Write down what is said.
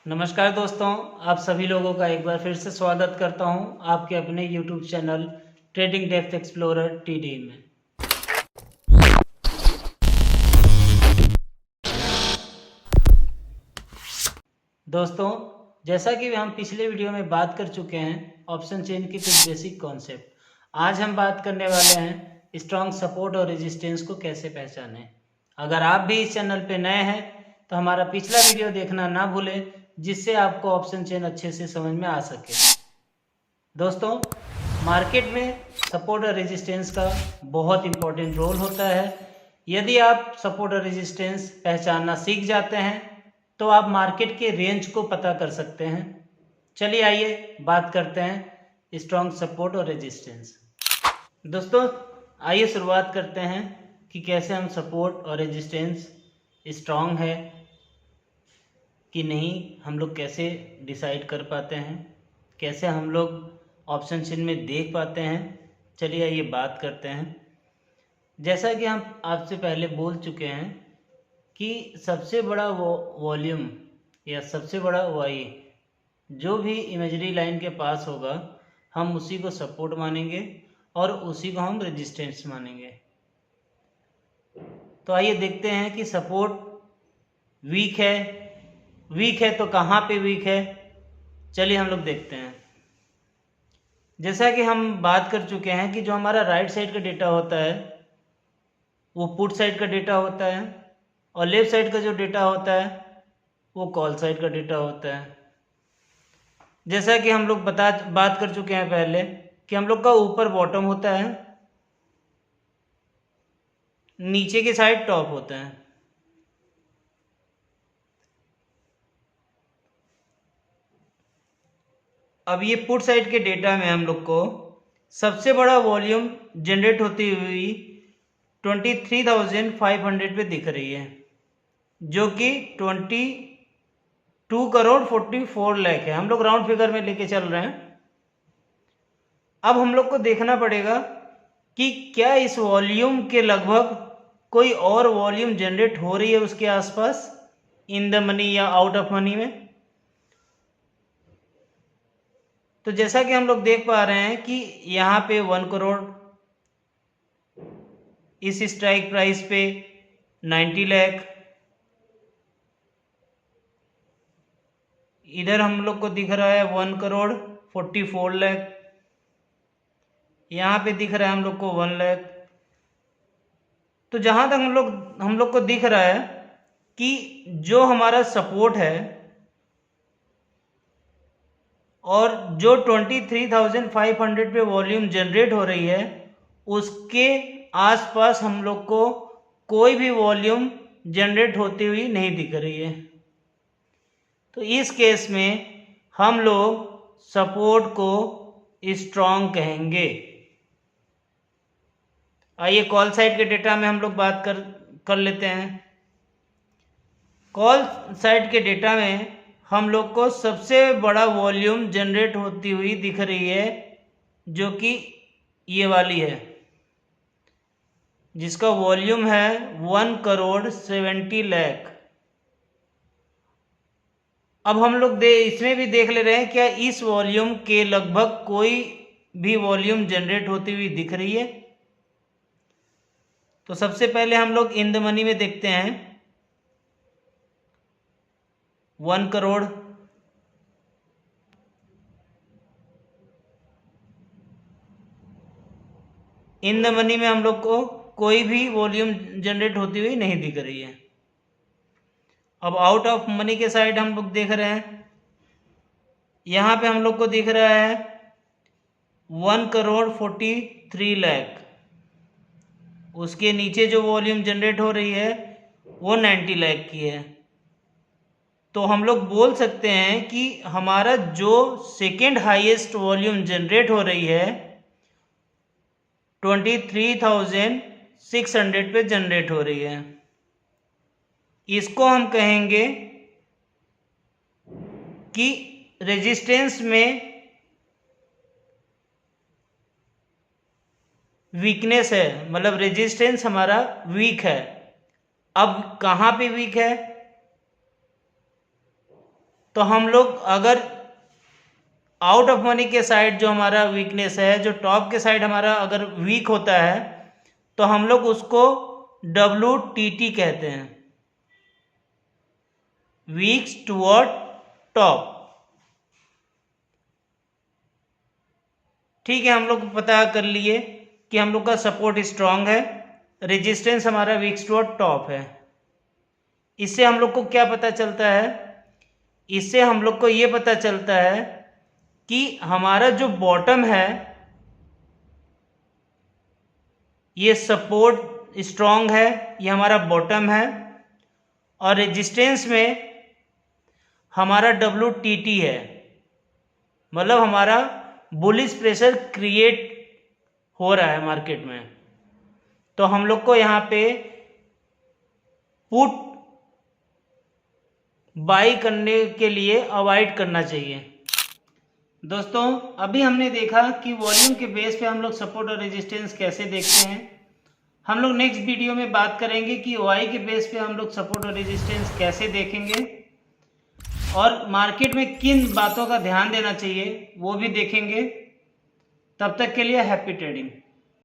नमस्कार दोस्तों, आप सभी लोगों का एक बार फिर से स्वागत करता हूं आपके अपने YouTube channel trading depth explorer TD में। दोस्तों, जैसा कि हम पिछले वीडियो में बात कर चुके हैं ऑप्शन चेन के कुछ बेसिक कॉन्सेप्ट, आज हम बात करने वाले हैं स्ट्रॉन्ग सपोर्ट और रेजिस्टेंस को कैसे पहचानें। अगर आप भी इस चैनल पे नए हैं तो हमारा पिछला वीडियो देखना ना भूलें, जिससे आपको ऑप्शन चेन अच्छे से समझ में आ सके। दोस्तों, मार्केट में सपोर्ट और रेजिस्टेंस का बहुत इंपॉर्टेंट रोल होता है। यदि आप सपोर्ट और रेजिस्टेंस पहचानना सीख जाते हैं तो आप मार्केट के रेंज को पता कर सकते हैं। चलिए आइए बात करते हैं स्ट्रॉन्ग सपोर्ट और रेजिस्टेंस। दोस्तों, आइए शुरुआत करते हैं कि कैसे हम सपोर्ट और रेजिस्टेंस स्ट्रॉन्ग है कि नहीं, हम लोग कैसे डिसाइड कर पाते हैं, कैसे हम लोग ऑप्शन चेन में देख पाते हैं। चलिए ये बात करते हैं। जैसा कि हम आपसे पहले बोल चुके हैं कि सबसे बड़ा वॉल्यूम या सबसे बड़ा वाई जो भी इमेजरी लाइन के पास होगा, हम उसी को सपोर्ट मानेंगे और उसी को हम रेजिस्टेंस मानेंगे। तो आइए देखते हैं कि सपोर्ट वीक है तो कहाँ पे वीक है। चलिए हम लोग देखते हैं। जैसा कि हम बात कर चुके हैं कि जो हमारा राइट साइड का डेटा होता है वो पुट साइड का डेटा होता है और लेफ्ट साइड का जो डेटा होता है वो कॉल साइड का डेटा होता है। जैसा कि हम लोग बात कर चुके हैं पहले कि हम लोग का ऊपर बॉटम होता है, नीचे की साइड टॉप होता है। अब ये पुट साइड के डेटा में हम लोग को सबसे बड़ा वॉल्यूम जनरेट होती हुई 23,500 पे दिख रही है, जो कि 22 करोड़ 44 लाख है। हम लोग राउंड फिगर में लेके चल रहे हैं। अब हम लोग को देखना पड़ेगा कि क्या इस वॉल्यूम के लगभग कोई और वॉल्यूम जनरेट हो रही है उसके आसपास इन द मनी या आउट ऑफ मनी में। तो जैसा कि हम लोग देख पा रहे हैं कि यहाँ पे 1 करोड़, इस स्ट्राइक प्राइस पे 90 लाख, इधर हम लोग को दिख रहा है 1 करोड़ 44 लाख, यहाँ पे दिख रहा है हम लोग को 1 लाख। तो जहाँ तक हम लोग को दिख रहा है कि जो हमारा सपोर्ट है और जो 23,500 पे वॉल्यूम जनरेट हो रही है उसके आसपास हम लोग को कोई भी वॉल्यूम जनरेट होती हुई नहीं दिख रही है। तो इस केस में हम लोग सपोर्ट को स्ट्रॉन्ग कहेंगे। आइए कॉल साइड के डेटा में हम लोग बात कर लेते हैं। कॉल साइड के डेटा में हम लोग को सबसे बड़ा वॉल्यूम जनरेट होती हुई दिख रही है, जो कि ये वाली है, जिसका वॉल्यूम है 1 करोड़ 70 लाख। अब हम लोग इसमें भी देख ले रहे हैं क्या इस वॉल्यूम के लगभग कोई भी वॉल्यूम जनरेट होती हुई दिख रही है। तो सबसे पहले हम लोग इन द मनी में देखते हैं 1 करोड़, इन द मनी में हम लोग को कोई भी वॉल्यूम जनरेट होती हुई नहीं दिख रही है। अब आउट ऑफ मनी के साइड हम लोग देख रहे हैं, यहाँ पे हम लोग को दिख रहा है 1 करोड़ 43 लाख, उसके नीचे जो वॉल्यूम जनरेट हो रही है वो 90 लाख की है। तो हम लोग बोल सकते हैं कि हमारा जो सेकेंड हाईएस्ट वॉल्यूम जनरेट हो रही है 23,600 पे जनरेट हो रही है। इसको हम कहेंगे कि रेजिस्टेंस में वीकनेस है, मतलब रेजिस्टेंस हमारा वीक है। अब कहाँ पे वीक है, तो हम लोग अगर आउट ऑफ मनी के साइड जो हमारा वीकनेस है, जो टॉप के साइड हमारा अगर वीक होता है, तो हम लोग उसको WTT कहते हैं, वीक्स टुवर्ड टॉप। ठीक है, हम लोग पता कर लिए कि हम लोग का सपोर्ट स्ट्रांग है, रेजिस्टेंस हमारा वीक्स टुवर्ड टॉप है। इससे हम लोग को क्या पता चलता है? इससे हम लोग को ये पता चलता है कि हमारा जो बॉटम है, ये सपोर्ट स्ट्रांग है, ये हमारा बॉटम है, और रेजिस्टेंस में हमारा WTT है, मतलब हमारा बुलिश प्रेशर क्रिएट हो रहा है मार्केट में। तो हम लोग को यहाँ पे पुट बाई करने के लिए अवॉइड करना चाहिए। दोस्तों, अभी हमने देखा कि वॉल्यूम के बेस पे हम लोग सपोर्ट और रेजिस्टेंस कैसे देखते हैं। हम लोग नेक्स्ट वीडियो में बात करेंगे कि OI के बेस पे हम लोग सपोर्ट और रेजिस्टेंस कैसे देखेंगे, और मार्केट में किन बातों का ध्यान देना चाहिए वो भी देखेंगे। तब तक के लिए हैप्पी ट्रेडिंग।